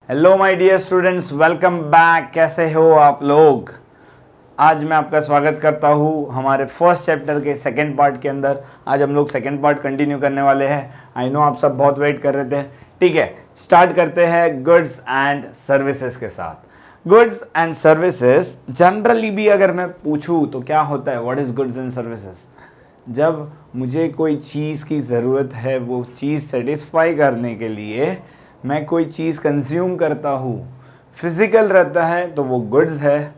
Hello my dear students, welcome back. कैसे हो आप लोग? आज मैं आपका स्वागत करता हूँ हमारे फर्स्ट चैप्टर के सेकंड पार्ट के अंदर। आज हम लोग सेकंड पार्ट कंटिन्यू करने वाले हैं। आई नो आप सब बहुत वेट कर रहे थे। ठीक है, स्टार्ट करते हैं गुड्स एंड सर्विसेज के साथ। गुड्स एंड सर्विसेज जनरली भी अगर मैं पूछूँ तो क्या होता है, what is goods and services? जब मुझे कोई चीज़ की ज़रूरत है, वो चीज़ सेटिस्फाई करने के लिए मैं कोई चीज़ कंज्यूम करता हूँ, फिज़िकल रहता है तो वो गुड्स है।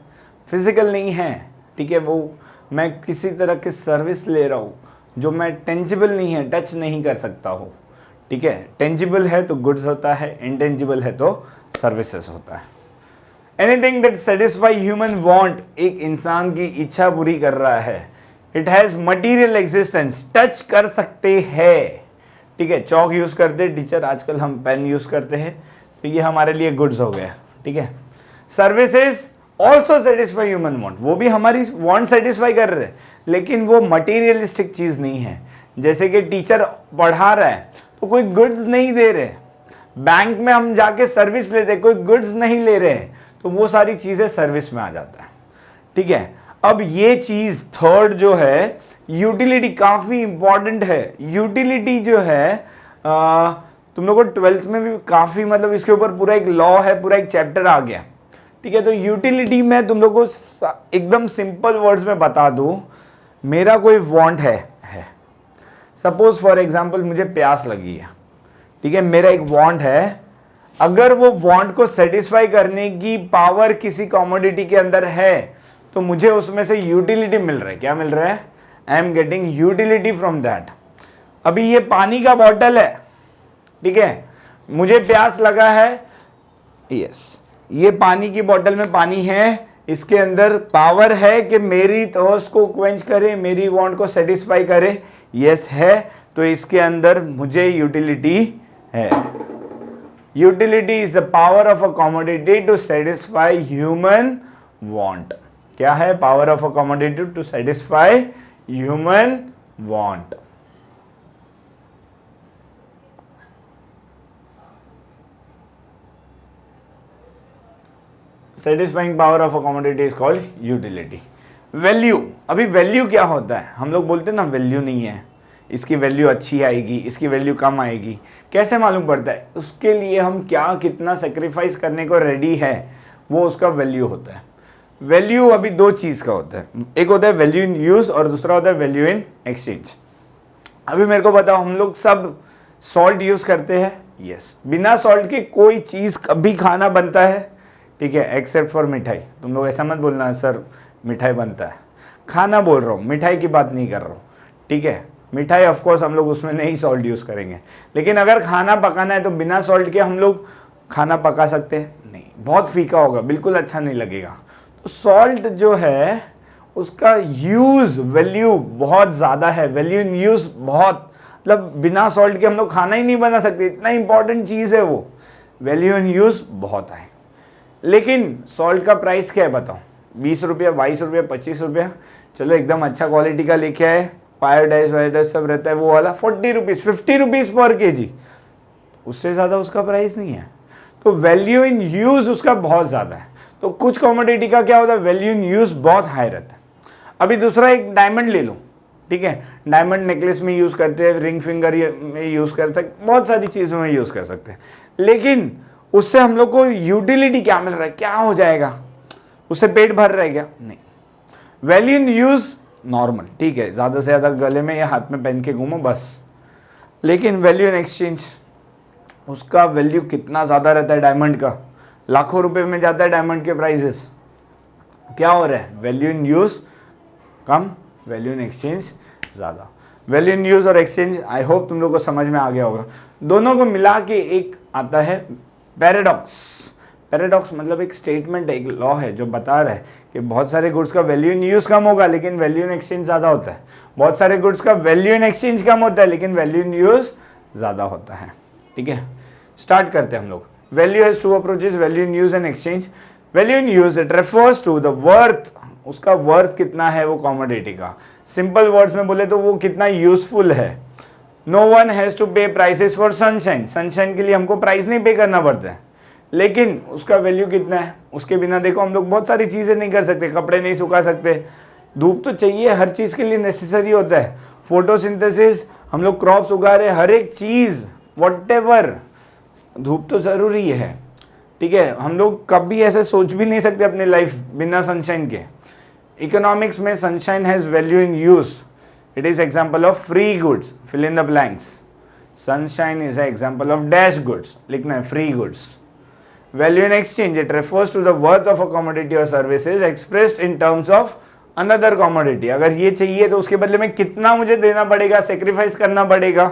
फिज़िकल नहीं है, ठीक है, वो मैं किसी तरह की सर्विस ले रहा हूँ जो मैं टेंजिबल नहीं है, टच नहीं कर सकता हूँ। ठीक है, टेंजिबल है तो गुड्स होता है, इंटेंजिबल है तो सर्विसेज होता है। Anything that satisfy human want, एक इंसान की इच्छा पूरी कर रहा है। It has material existence, touch कर सकते हैं। ठीक है, चौक यूज़ करते हैं टीचर, आजकल हम पेन यूज़ करते हैं, तो ये हमारे लिए गुड्स हो गया। ठीक है, services also satisfy human want, वो भी हमारी वांट सेटिस्फाई कर रहे हैं, लेकिन वो मटीरियलिस्टिक चीज़ नहीं है। जैसे कि टीचर पढ़ा रहा है तो कोई गुड्स नहीं दे रहे, बैंक में हम जाके सर्विस लेते कोई गुड्स नहीं ले रहे हैं, तो वो सारी चीज़ें सर्विस में आ जाता है। ठीक है, अब ये चीज़ थर्ड जो है, यूटिलिटी, काफ़ी इंपॉर्टेंट है। यूटिलिटी जो है तुम लोगों को 12th में भी काफ़ी, मतलब इसके ऊपर पूरा एक लॉ है, पूरा एक चैप्टर आ गया। ठीक है, तो यूटिलिटी में तुम लोगों को एकदम सिंपल वर्ड्स में बता दूं, मेरा कोई वांट है। सपोज फॉर एग्जांपल मुझे प्यास लगी है, ठीक है, मेरा एक वांट है। अगर वो वांट को सेटिस्फाई करने की पावर किसी कमोडिटी के अंदर है तो मुझे उसमें से यूटिलिटी मिल रहा है। क्या मिल रहा है? I am getting utility from that. अभी ये पानी का बॉटल है, ठीक है, मुझे प्यास लगा है, यस, ये पानी की बोतल में पानी है, इसके अंदर पावर है कि मेरी थर्स्ट को क्वेंच करे, मेरी वांट को सेटिस्फाई करे। यस है, तो इसके अंदर मुझे यूटिलिटी है। Utility is the power of a commodity to satisfy human want. क्या है? Power of a commodity to satisfy human want. Satisfying power of a commodity is called utility. Value, अभी वैल्यू क्या होता है? हम लोग बोलते हैं ना वैल्यू नहीं है, इसकी वैल्यू अच्छी आएगी, इसकी वैल्यू कम आएगी। कैसे मालूम पड़ता है? उसके लिए हम क्या कितना सेक्रीफाइस करने को रेडी है, वो उसका वैल्यू होता है। वैल्यू अभी दो चीज़ का होता है, एक होता है वैल्यू इन यूज और दूसरा होता है वैल्यू इन एक्सचेंज। अभी मेरे को बताओ, हम लोग सब सॉल्ट यूज करते हैं, यस, बिना सॉल्ट के कोई चीज़ कभी खाना बनता है, ठीक है, एक्सेप्ट फॉर मिठाई। तुम लोग ऐसा मत बोलना सर मिठाई बनता है, खाना बोल रहा हूँ, मिठाई की बात नहीं कर रहा हूँ। ठीक है, मिठाई ऑफ कोर्स हम लोग उसमें नहीं सॉल्ट यूज़ करेंगे, लेकिन अगर खाना पकाना है तो बिना सॉल्ट के हम लोग खाना पका सकते हैं? नहीं, बहुत फीका होगा, बिल्कुल अच्छा नहीं लगेगा। तो सॉल्ट जो है उसका यूज़, वैल्यू बहुत ज़्यादा है, वैल्यू इन यूज़ बहुत, मतलब बिना सॉल्ट के हम लोग खाना ही नहीं बना सकते, इतना इंपॉर्टेंट चीज़ है वो। वैल्यू इन यूज़ बहुत है। लेकिन सॉल्ट का प्राइस क्या है बताओ? 20 रुपया, 22 रुपया, 25 रुपया। चलो एकदम अच्छा क्वालिटी का लेके आए, पायोडाइज वायोडाइज सब रहता है वो वाला, 40 रुपीज़, 50 रुपीज़ पर केजी, उससे ज़्यादा उसका प्राइस नहीं है। तो वैल्यू इन यूज़ उसका बहुत ज़्यादा है। तो कुछ कमोडिटी का क्या होता है, वैल्यू इन यूज़ बहुत हाई रहता है। अभी दूसरा एक डायमंड ले लो, ठीक है, डायमंड नेकलेस में यूज़ करते हैं, रिंग फिंगर में यूज़ कर सकते, बहुत सारी चीज़ों में यूज़ कर सकते हैं, लेकिन उससे हम लोग को यूटिलिटी क्या मिल रहा है? क्या हो जाएगा? उससे पेट भर रहा है क्या? नहीं। वैल्यू इन यूज़ नॉर्मल, ठीक है, ज़्यादा से ज़्यादा गले में या हाथ में पहन के घूमो बस। लेकिन वैल्यू इन एक्सचेंज, उसका वैल्यू कितना ज़्यादा रहता है डायमंड का, लाखों रुपए में जाता है डायमंड के प्राइजेस। क्या हो रहा है? Value in use come, value in exchange ज़्यादा। वैल्यू इन यूज़ और एक्सचेंज, आई होप तुम लोग को समझ में आ गया होगा। दोनों को मिला के एक आता है पैराडॉक्स। पैराडॉक्स मतलब एक स्टेटमेंट है, एक लॉ है जो बता रहा है कि बहुत सारे गुड्स का वैल्यू इन यूज़ कम होगा लेकिन वैल्यू इन एक्सचेंज ज़्यादा होता है। बहुत सारे गुड्स का वैल्यू इन एक्सचेंज कम होता है लेकिन वैल्यू इन यूज़ ज़्यादा होता है। ठीक है, स्टार्ट करते हैं हम लोग। Value has two approaches, value in use and exchange. Value in use it refers to the worth, उसका वर्थ कितना है वो कमोडिटी का। सिंपल वर्ड्स में बोले तो वो कितना यूजफुल है। नो वन हैज़ टू पे प्राइसेस फॉर सनशाइन, सनशाइन के लिए हमको प्राइस नहीं पे करना पड़ता है। लेकिन उसका वैल्यू कितना है, उसके बिना देखो हम लोग बहुत सारी चीज़ें नहीं कर सकते, कपड़े नहीं सुखा सकते, धूप तो चाहिए, हर चीज़ के लिए नेसेसरी होता है। फोटोसिंथेसिस, हम लोग क्रॉप्स उगा रहे, हर एक चीज़ व्हाटएवर, धूप तो ज़रूरी है, ठीक है। हम लोग कभी ऐसे सोच भी नहीं सकते अपनी लाइफ बिना सनशाइन के। इकोनॉमिक्स में sunshine has value in use, it is example of free goods, fill in the blanks. Sunshine is example of dash goods, लिखना है free goods. Value in exchange, it refers to the worth of a commodity और services expressed in terms of another commodity. अगर ये चाहिए तो उसके बदले में कितना मुझे देना पड़ेगा, सेक्रीफाइस करना पड़ेगा,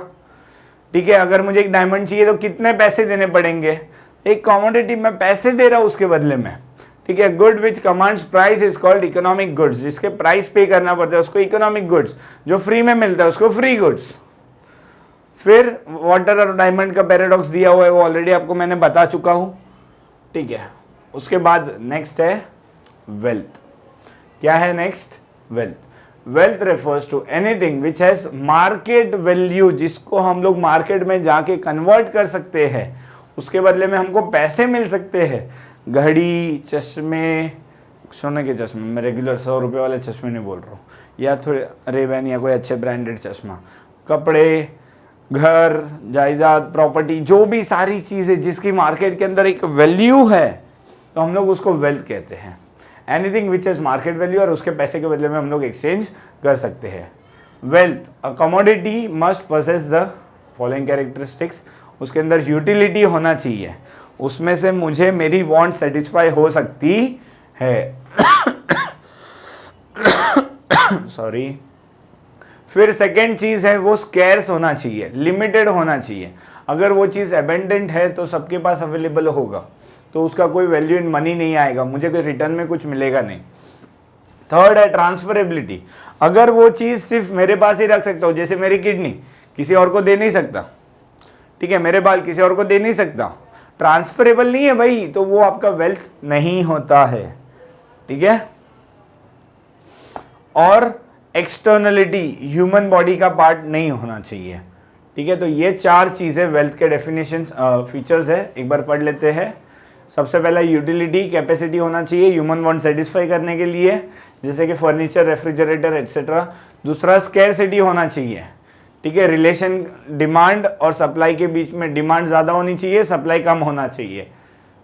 ठीक है। अगर मुझे एक डायमंड चाहिए तो कितने पैसे देने पड़ेंगे, एक कमोडिटी में पैसे दे रहा हूं उसके बदले में, ठीक है। Good which commands price is called economic goods, जिसके प्राइस पे करना पड़ता है उसको इकोनॉमिक गुड्स, जो फ्री में मिलता है उसको फ्री गुड्स। फिर वाटर और डायमंड का पैराडॉक्स दिया हुआ है, वो ऑलरेडी आपको मैंने बता चुका हूं, ठीक है। उसके बाद नेक्स्ट है वेल्थ। क्या है next? Wealth. Wealth refers to anything which has market value, जिसको हम लोग मार्केट में जाके कन्वर्ट कर सकते हैं, उसके बदले में हमको पैसे मिल सकते हैं। घड़ी, चश्मे, सोने के चश्मे, मैं रेगुलर 100 रुपये वाले चश्मे नहीं बोल रहा हूँ, या थोड़े रेबैन या कोई अच्छे ब्रांडेड चश्मा, कपड़े, घर, जायदाद, प्रॉपर्टी, जो भी सारी चीज़ें जिसकी मार्केट के अंदर एक वैल्यू है, तो हम लोग उसको वेल्थ कहते हैं। Anything which has market value, और उसके पैसे के बदले में हम लोग एक्सचेंज कर सकते हैं। Wealth, a commodity must possess the following characteristics, उसके अंदर यूटिलिटी होना चाहिए, उसमें से मुझे मेरी वांट सेटिस्फाई हो सकती है सॉरी। फिर सेकेंड चीज़ है वो स्कैर्स होना चाहिए, लिमिटेड होना चाहिए। अगर वो चीज़ एबेंडेंट है तो सबके पास अवेलेबल होगा, तो उसका कोई वैल्यू इन मनी नहीं आएगा, मुझे कोई रिटर्न में कुछ मिलेगा नहीं। थर्ड है ट्रांसफरेबिलिटी, अगर वो चीज़ सिर्फ मेरे पास ही रख सकता हूँ, जैसे मेरी किडनी किसी और को दे नहीं सकता, ठीक है, मेरे बाल किसी और को दे नहीं सकता, ट्रांसफरेबल नहीं है भाई, तो वो आपका वेल्थ नहीं होता है, ठीक है। और एक्सटर्नलिटी, ह्यूमन बॉडी का पार्ट नहीं होना चाहिए, ठीक है। तो ये 4 चीज़ें वेल्थ के डेफिनेशन फीचर्स है, एक बार पढ़ लेते हैं। सबसे पहला यूटिलिटी, कैपेसिटी होना चाहिए ह्यूमन वांट सेटिस्फाई करने के लिए, जैसे कि फर्नीचर, रेफ्रिजरेटर एट्सेट्रा। दूसरा स्कैरसिटी होना चाहिए, ठीक है, रिलेशन डिमांड और सप्लाई के बीच में डिमांड ज़्यादा होनी चाहिए, सप्लाई कम होना चाहिए।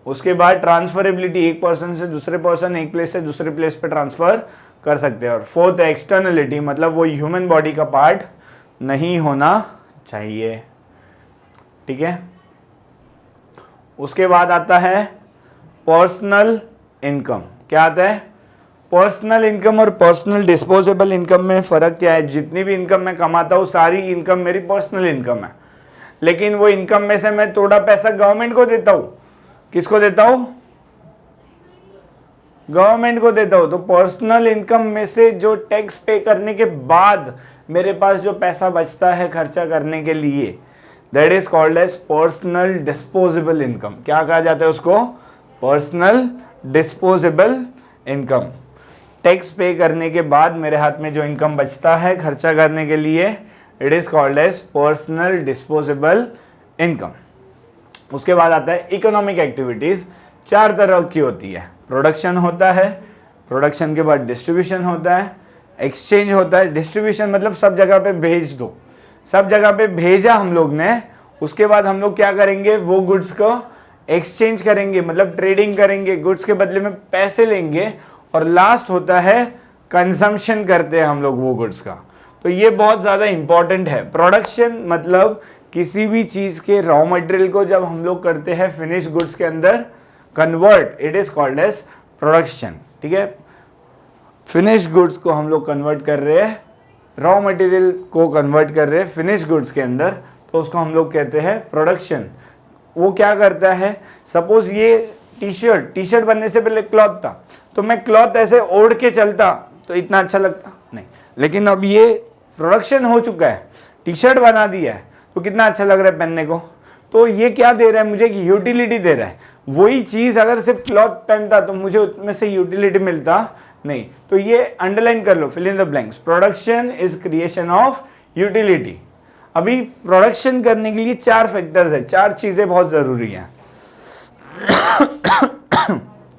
उसके बाद ट्रांसफरेबिलिटी, एक पर्सन से दूसरे पर्सन, एक प्लेस से दूसरे प्लेस पे ट्रांसफ़र कर सकते हैं। और फोर्थ है एक्सटर्नलिटी, मतलब वो ह्यूमन बॉडी का पार्ट नहीं होना चाहिए, ठीक है। उसके बाद आता है पर्सनल इनकम। क्या आता है? पर्सनल इनकम और पर्सनल डिस्पोजेबल इनकम में फ़र्क क्या है? जितनी भी इनकम मैं कमाता हूँ सारी इनकम मेरी पर्सनल इनकम है, लेकिन वो इनकम में से मैं थोड़ा पैसा गवर्नमेंट को देता हूँ। किसको देता हूँ? गवर्नमेंट को देता हूँ। तो पर्सनल इनकम में से जो टैक्स पे करने के बाद मेरे पास जो पैसा बचता है खर्चा करने के लिए, that is called as personal disposable income. क्या कहा जाता है उसको? Personal disposable income. टैक्स पे करने के बाद मेरे हाथ में जो इनकम बचता है खर्चा करने के लिए, it is called as personal disposable income. उसके बाद आता है इकोनॉमिक एक्टिविटीज। 4 तरह की होती है। प्रोडक्शन होता है, प्रोडक्शन के बाद डिस्ट्रीब्यूशन होता है, एक्सचेंज होता है। डिस्ट्रीब्यूशन मतलब सब जगह पे भेज दो, सब जगह पे भेजा हम लोग ने, उसके बाद हम लोग क्या करेंगे? वो गुड्स को एक्सचेंज करेंगे, मतलब ट्रेडिंग करेंगे, गुड्स के बदले में पैसे लेंगे। और लास्ट होता है कंजम्पशन करते हैं हम लोग वो गुड्स का। तो ये बहुत ज़्यादा इंपॉर्टेंट है। प्रोडक्शन मतलब किसी भी चीज़ के रॉ मटेरियल को जब हम लोग करते हैं फिनिश गुड्स के अंदर convert, it is called as production, ठीक है। फिनिश गुड्स को हम लोग कन्वर्ट कर रहे हैं, रॉ मटेरियल को कन्वर्ट कर रहे हैं फिनिश गुड्स के अंदर, तो उसको हम लोग कहते हैं प्रोडक्शन। वो क्या करता है? सपोज ये टी शर्ट बनने से पहले क्लॉथ था, तो मैं क्लॉथ ऐसे ओढ़ के चलता तो इतना अच्छा लगता नहीं, लेकिन अब ये प्रोडक्शन हो चुका है, टी शर्ट बना दिया है, तो कितना अच्छा लग रहा है पहनने को। तो ये क्या दे रहा है मुझे? कि यूटिलिटी दे रहा है। वही चीज़ अगर सिर्फ क्लॉथ पहनता तो मुझे उसमें से यूटिलिटी मिलता नहीं। तो ये अंडरलाइन कर लो, fill in the blanks. Production is creation of utility. अभी प्रोडक्शन करने के लिए 4 फैक्टर्स है, 4 चीज़ें बहुत ज़रूरी हैं।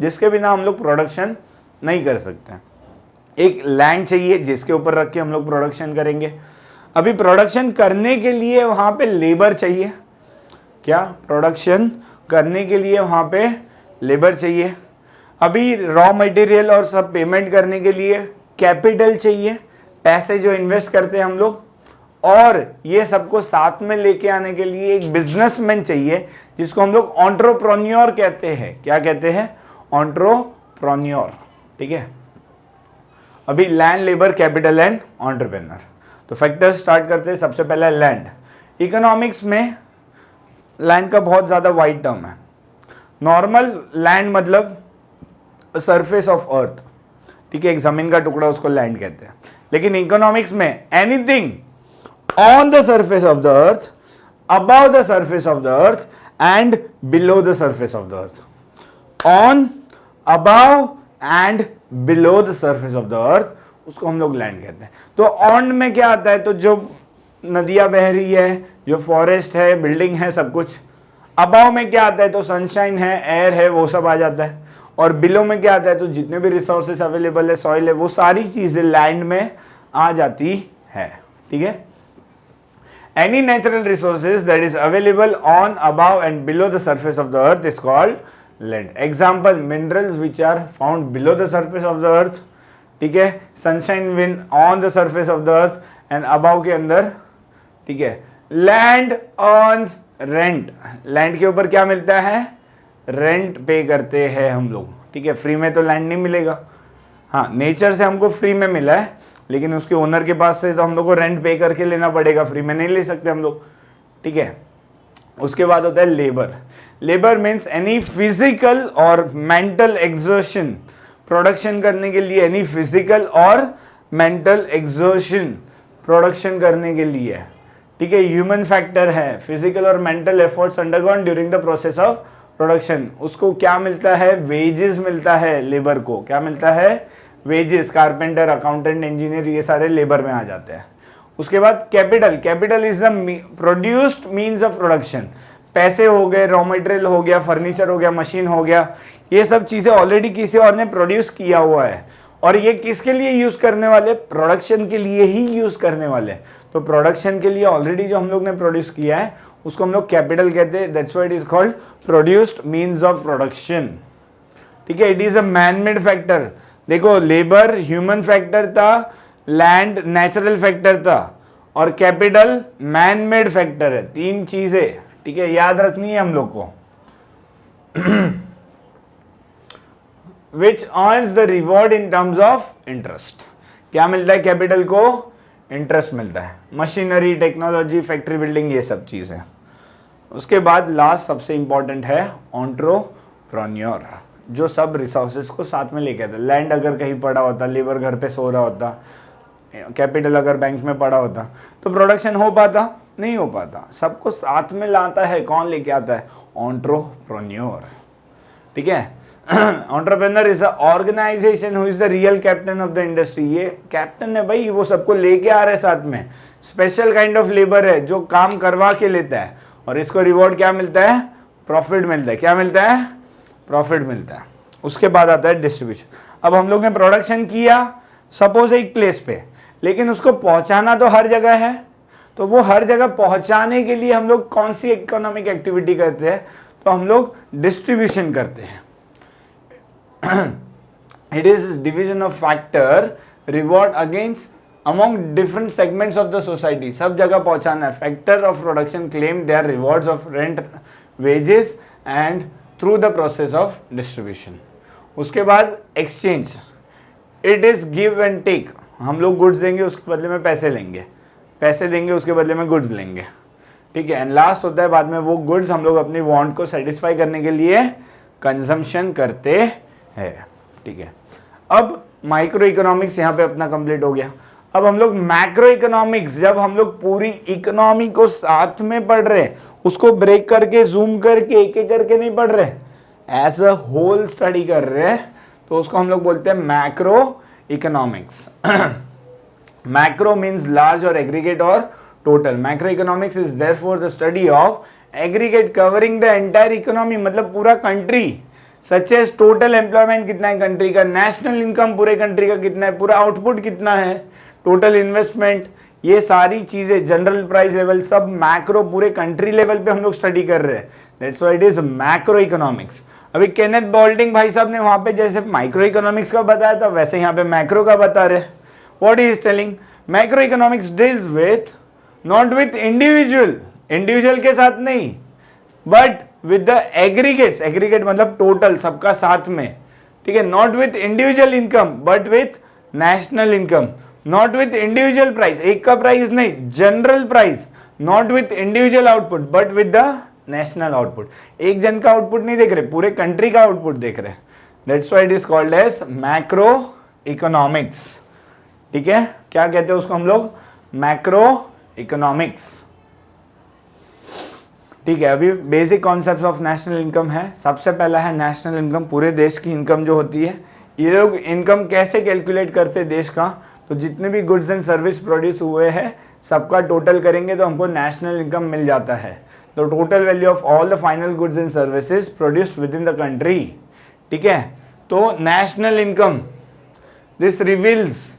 जिसके बिना हम लोग प्रोडक्शन नहीं कर सकते। एक लैंड चाहिए जिसके ऊपर रख के हम लोग प्रोडक्शन करेंगे। अभी प्रोडक्शन करने के लिए वहाँ पे लेबर चाहिए। क्या? प्रोडक्शन करने के लिए वहाँ पे लेबर चाहिए। अभी रॉ मटेरियल और सब पेमेंट करने के लिए कैपिटल चाहिए, पैसे जो इन्वेस्ट करते हैं हम लोग। और ये सबको साथ में लेके आने के लिए एक बिजनेसमैन चाहिए जिसको हम लोग एंटरप्रेन्योर कहते हैं। क्या कहते हैं? एंटरप्रेन्योर। ठीक है। अभी land, labour, capital and entrepreneur. तो फैक्टर्स स्टार्ट करते हैं। सबसे पहला लैंड। इकोनॉमिक्स में लैंड का बहुत ज्यादा वाइड टर्म है। नॉर्मल लैंड मतलब सरफेस ऑफ अर्थ। ठीक है, एक जमीन का टुकड़ा, उसको लैंड कहते हैं। लेकिन इकोनॉमिक्स में anything on the surface of the earth, above the surface of the earth and below the surface of the earth. On, above and below the surface of the earth, उसको हम लोग land कहते हैं। तो on में क्या आता है? तो जो नदियां बह रही है, जो फॉरेस्ट है, बिल्डिंग है, सब कुछ। अबाव में क्या आता है? तो सनशाइन है, एयर है, वो सब आ जाता है। और बिलो में क्या आता है? तो जितने भी रिसोर्सेस अवेलेबल है, सॉइल है, वो सारी चीजें लैंड में आ जाती है। ठीक है। Any natural resources that is available on, above and below the surface of the earth is called land. Example, minerals which are found below the surface of the earth. ठीक है। Sunshine, wind on the surface of the earth and above के अंदर। ठीक है। Land earns rent. Land के ऊपर क्या मिलता है? रेंट पे करते हैं हम लोग। ठीक है। फ्री में तो लैंड नहीं मिलेगा। हाँ, नेचर से हमको फ्री में मिला है, लेकिन उसके ओनर के पास से तो हम लोग को रेंट पे करके लेना पड़ेगा, फ्री में नहीं ले सकते हम लोग। ठीक है। उसके बाद होता है labour. Labour means any physical और मेंटल एक्सर्शन। प्रोडक्शन करने के लिए एनी फिजिकल और मेंटल एक्सर्शन प्रोडक्शन करने के लिए। ठीक है। ह्यूमन फैक्टर है, फिजिकल और mental efforts undergone during the process of production. उसको क्या मिलता है? वेजेस मिलता है लेबर को। क्या मिलता है? वेजेस। कारपेंटर, अकाउंटेंट, इंजीनियर, ये सारे लेबर में आ जाते हैं। उसके बाद capital. Capital is the produced means of production. पैसे हो गए, रॉ मटेरियल हो गया, फर्नीचर हो गया, मशीन हो गया, ये सब चीजें ऑलरेडी किसी और ने प्रोड्यूस किया हुआ है। और ये किसके लिए यूज करने वाले? प्रोडक्शन के लिए ही यूज करने वाले। तो प्रोडक्शन के लिए ऑलरेडी जो हम लोग ने प्रोड्यूस किया है उसको हम लोग कैपिटल कहते हैं। That's why it is called produced means of production. ठीक है। It is a man made factor. देखो, लेबर ह्यूमन फैक्टर था, लैंड नेचुरल फैक्टर था, और कैपिटल मैन मेड फैक्टर है। तीन चीजें। ठीक है, याद रखनी है हम लोग को। Which earns the reward in terms of interest. क्या मिलता है कैपिटल को? इंटरेस्ट मिलता है। मशीनरी, टेक्नोलॉजी, फैक्ट्री बिल्डिंग, ये सब चीजें। उसके बाद लास्ट सबसे इंपॉर्टेंट है एंटरप्रेन्योर, जो सब रिसोर्सेज को साथ में लेके आता। लैंड अगर कहीं पड़ा होता, लेबर घर पे सो रहा होता, कैपिटल अगर बैंक में पड़ा होता, तो प्रोडक्शन हो पाता? नहीं हो पाता। सबको साथ में लाता है। कौन लेके आता है? एंटरप्रेन्योर। ठीक है। Entrepreneur is a organization who is the real captain of the industry. ये कैप्टन है भाई, वो सबको लेके आ रहे हैं साथ में। स्पेशल काइंड ऑफ लेबर है जो काम करवा के लेता है, और इसको रिवॉर्ड क्या मिलता है? प्रॉफिट मिलता है। क्या मिलता है? प्रॉफिट मिलता है। उसके बाद आता है डिस्ट्रीब्यूशन। अब हम लोग ने प्रोडक्शन किया सपोज एक प्लेस पे, लेकिन उसको पहुंचाना तो हर जगह है। तो वो हर जगह पहुंचाने के लिए हम लोग कौन सी इकोनॉमिक एक्टिविटी करते हैं? तो हम लोग डिस्ट्रीब्यूशन करते हैं। It is division of factor reward against among different segments of the society. सब जगह पहुंचाना है। Factor of production claim their rewards of rent, wages and through the process of distribution. उसके बाद exchange. It is give and take. हम लोग goods देंगे, उसके बदले में पैसे लेंगे, पैसे देंगे, उसके बदले में गुड्स लेंगे। ठीक है। एंड लास्ट होता है बाद में वो गुड्स हम लोग अपनी वांट को सेटिस्फाई करने के लिए कंजम्पशन करते हैं। ठीक है। अब माइक्रो इकोनॉमिक्स यहाँ पे अपना कंप्लीट हो गया। अब हम लोग मैक्रो इकोनॉमिक्स, जब हम लोग पूरी इकोनॉमी को साथ में पढ़ रहे, उसको ब्रेक करके, जूम करके, एक एक करके नहीं पढ़ रहे, एज अ होल स्टडी कर रहे हैं, तो उसको हम लोग बोलते हैं macro economics. Macro means large और एग्रीगेट और total. Macro economics is therefore the study of aggregate covering the entire economy मतलब पूरा country, such as total employment कितना है कंट्री का, नेशनल इनकम पूरे कंट्री का कितना है, पूरा आउटपुट कितना है, टोटल इन्वेस्टमेंट, ये सारी चीजें, जनरल प्राइस लेवल, सब मैक्रो पूरे कंट्री लेवल पे हम लोग स्टडी कर रहे हैं। That's why it is macro economics. अभी केनेथ बॉल्डिंग भाई साहब ने वहां पे जैसे माइक्रो इकोनॉमिक्स का बताया था वैसे यहाँ पे मैक्रो का बता रहे। What he is telling, macro economics deals with not with individual के साथ नहीं, but with the aggregates, aggregate मतलब टोटल सबका साथ में, ठीक है, not with individual income but with national income, not with individual price, एक का प्राइस नहीं, general price, not with individual output but with the national output, एक जन का आउटपुट नहीं देख रहे, पूरे कंट्री का आउटपुट देख रहे। That's why it is called as macro economics. ठीक है, क्या कहते हैं उसको हम लोग, मैक्रो इकोनॉमिक्स। ठीक है, अभी basic concepts of national income है। सबसे पहला है नेशनल इनकम, पूरे देश की इनकम जो होती है। ये लोग इनकम कैसे कैलकुलेट करते हैं देश का, तो जितने भी गुड्स एंड सर्विस प्रोड्यूस हुए हैं सबका टोटल करेंगे तो हमको नेशनल इनकम मिल जाता है। The total value of all the final goods and services produced within the country. ठीक है, तो national income this reveals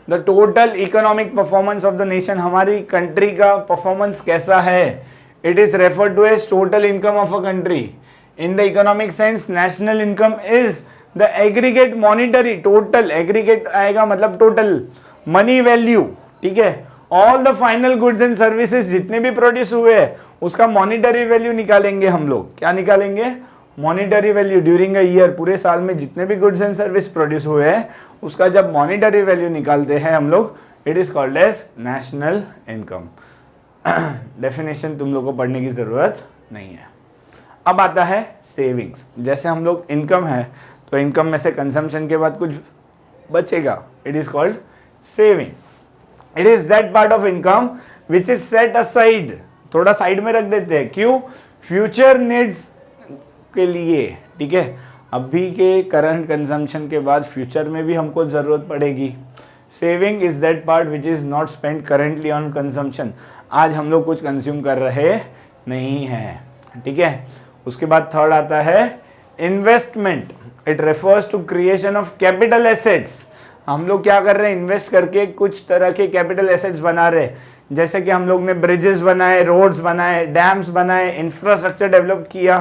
the total economic performance of the nation, हमारी कंट्री का परफॉर्मेंस कैसा है। It is referred to as total income of a country. In the economic sense national income is the aggregate monetary, total aggregate आएगा मतलब total money value. ठीक है, all the final goods and services जितने भी produce हुए हैं उसका monetary value निकालेंगे हम लोग। क्या निकालेंगे, monetary value during a year, पूरे साल में जितने भी गुड्स एंड सर्विस प्रोड्यूस हुए हैं उसका जब मॉनिटरी वैल्यू निकालते हैं हम लोग, it is called as national income. Definition तुम लोग को पढ़ने की जरूरत नहीं है। अब आता है सेविंग्स। जैसे हम लोग इनकम है तो इनकम में से कंजम्पशन के बाद कुछ बचेगा, it is called saving. It is that part of income which is set aside, थोड़ा साइड में रख देते हैं, क्यों, फ्यूचर नीड्स के लिए। ठीक है, अभी के करंट कंजम्पशन के बाद फ्यूचर में भी हमको जरूरत पड़ेगी। Saving is that part which is not spend currently on consumption, आज हम लोग कुछ कंज्यूम कर रहे नहीं हैं। ठीक है, उसके बाद थर्ड आता है investment. It refers to creation of capital assets. हम लोग क्या कर रहे हैं, इन्वेस्ट करके कुछ तरह के कैपिटल एसेट्स बना रहे हैं, जैसे कि हम लोग ने ब्रिजेस बनाए, रोड्स बनाए, डैम्स बनाए, इंफ्रास्ट्रक्चर डेवलप किया,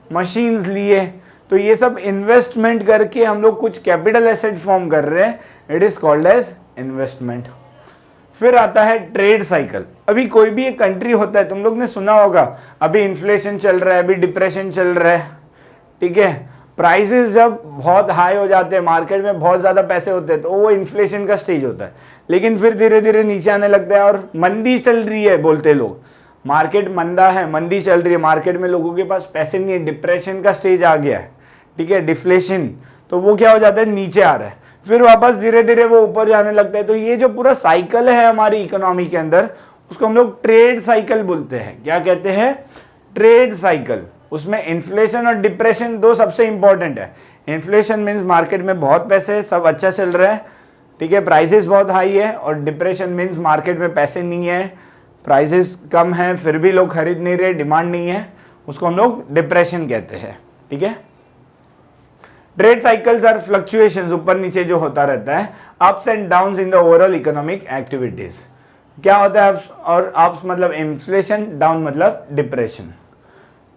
मशीन्स लिए, तो ये सब इन्वेस्टमेंट करके हम लोग कुछ कैपिटल एसेट फॉर्म कर रहे हैं, it is called as investment. फिर आता है ट्रेड साइकिल। अभी कोई भी एक कंट्री होता है, तुम लोग ने सुना होगा अभी इन्फ्लेशन चल रहा है, अभी डिप्रेशन चल रहा है। ठीक है, प्राइसेस जब बहुत हाई हो जाते हैं, मार्केट में बहुत ज़्यादा पैसे होते हैं तो वो इन्फ्लेशन का स्टेज होता है, लेकिन फिर धीरे धीरे नीचे आने लगता है और मंदी चल रही है बोलते लोग, मार्केट मंदा है, मंदी चल रही है, मार्केट में लोगों के पास पैसे नहीं है, डिप्रेशन का स्टेज आ गया है। ठीक है, डिफ्लेशन, तो वो क्या हो जाता है, नीचे आ रहा है, फिर वापस धीरे धीरे वो ऊपर जाने लगता है। तो ये जो पूरा साइकिल है हमारी इकोनॉमी के अंदर, उसको हम लोग ट्रेड साइकिल बोलते हैं। क्या कहते हैं, ट्रेड साइकिल। उसमें इन्फ्लेशन और डिप्रेशन दो सबसे इंपॉर्टेंट है। इन्फ्लेशन मीन्स मार्केट में बहुत पैसे है, सब अच्छा चल रहा है, ठीक है, प्राइसेस बहुत हाई है, और डिप्रेशन मीन्स मार्केट में पैसे नहीं है, प्राइसेस कम है, फिर भी लोग खरीद नहीं रहे, डिमांड नहीं है, उसको हम लोग डिप्रेशन कहते हैं। ठीक है, ट्रेड साइकिल्स आर फ्लक्चुएशंस, ऊपर नीचे जो होता रहता है, ups and downs in the overall economic activities. क्या होता है अप्स और अप्स मतलब इन्फ्लेशन, डाउन मतलब डिप्रेशन।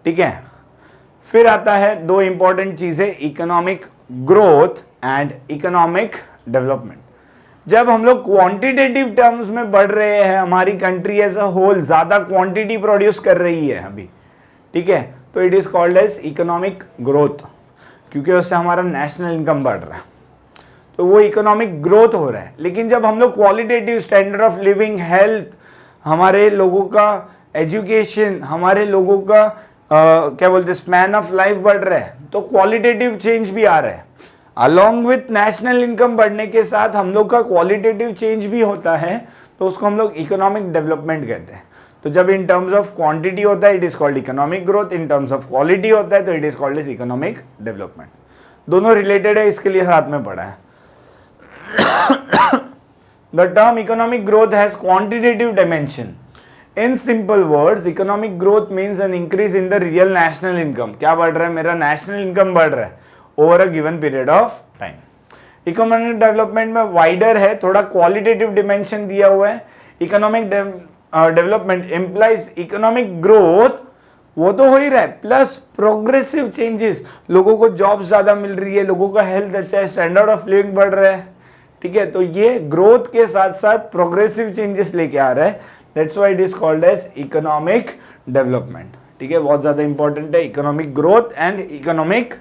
ठीक है, फिर आता है दो इंपॉर्टेंट चीजें, economic growth and economic development. जब हम लोग क्वांटिटेटिव टर्म्स में बढ़ रहे हैं, हमारी कंट्री एज अ होल ज्यादा क्वांटिटी प्रोड्यूस कर रही है अभी, ठीक है, तो it is called as economic growth, क्योंकि उससे हमारा नेशनल इनकम बढ़ रहा है, तो वो इकोनॉमिक ग्रोथ हो रहा है। लेकिन जब हम लोग qualitative standard of living, health, हमारे लोगों का एजुकेशन, हमारे लोगों का क्या बोलते हैं स्पैन ऑफ लाइफ बढ़ रहा है, तो क्वालिटेटिव चेंज भी आ रहा है। अलॉन्ग विथ नेशनल इनकम बढ़ने के साथ हम लोग का क्वालिटेटिव चेंज भी होता है, तो उसको हम लोग इकोनॉमिक डेवलपमेंट कहते हैं। तो जब इन टर्म्स ऑफ क्वांटिटी होता है it is called economic growth, in terms of quality होता है तो it is called is economic development. दोनों रिलेटेड है, इसके लिए साथ में पढ़ा है। The term economic growth has quantitative dimension in simple words economic growth means an increase in the real national income. क्या बढ़ रहा है? मेरा नेशनल इनकम बढ़ रहा है over a given period of time. Economic development में वाइडर है, थोड़ा क्वालिटेटिव डिमेंशन दिया हुआ है। Economic development implies economic growth, वो तो हो ही रहा है, प्लस प्रोग्रेसिव चेंजेस, लोगों को जॉब ज्यादा मिल रही है, लोगों का हेल्थ अच्छा है, स्टैंडर्ड ऑफ लिविंग बढ़ रहा है, ठीक है। तो ये ग्रोथ के साथ साथ प्रोग्रेसिव चेंजेस लेके आ रहा है, that's why it is called as economic development, ठीक है। बहुत ज्यादा इंपॉर्टेंट है economic growth and economic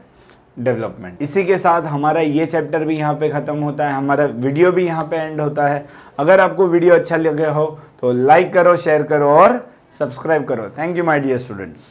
development. इसी के साथ हमारा ये चैप्टर भी यहाँ पे खत्म होता है, हमारा वीडियो भी यहाँ पे एंड होता है। अगर आपको वीडियो अच्छा लगे हो तो लाइक करो, शेयर करो और सब्सक्राइब करो। Thank you my dear students.